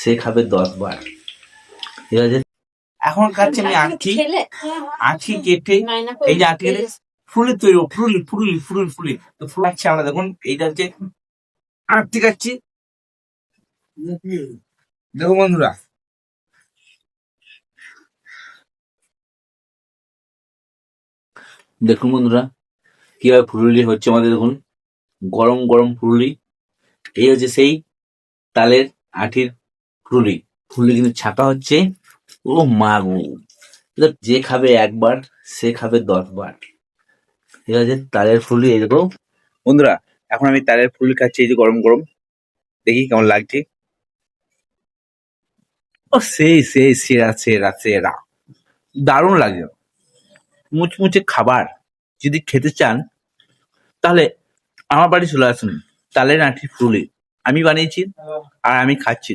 সে খাবে 10 বার। ঠিক আছে, এখন খাচ্ছি আমি আখি কেটে, এই যে আখি কেটে ফুলি তৈরি, ফুলি তো ফুল খাচ্ছি আমরা। দেখুন এইটা হচ্ছে আখি খাচ্ছি। দেখো বন্ধুরা, দেখুন বন্ধুরা কিভাবে ফুলুরি হচ্ছে আমাদের। দেখুন গরম গরম ফুলুরি, এই হচ্ছে সেই তালের আঠির ফুলুরি। ফুলুরি কিন্তু ছাকা হচ্ছে। ও মা গো, যে খাবে 1 বার সে খাবে 10 বার। ঠিক আছে, তালের ফুলুরি এরকম। বন্ধুরা এখন আমি তালের ফুলুরি খাচ্ছি, এই যে গরম গরম। দেখি কেমন লাগছে। ও সেই সেই সেরা সেরা সেরা, দারুণ লাগে। মুচমুচে খাবার যদি খেতে চান তাহলে আমার বাড়ি চলে আসুন। তালের আঁটি ফুলুরি আমি বানিয়েছি আর আমি খাচ্ছি।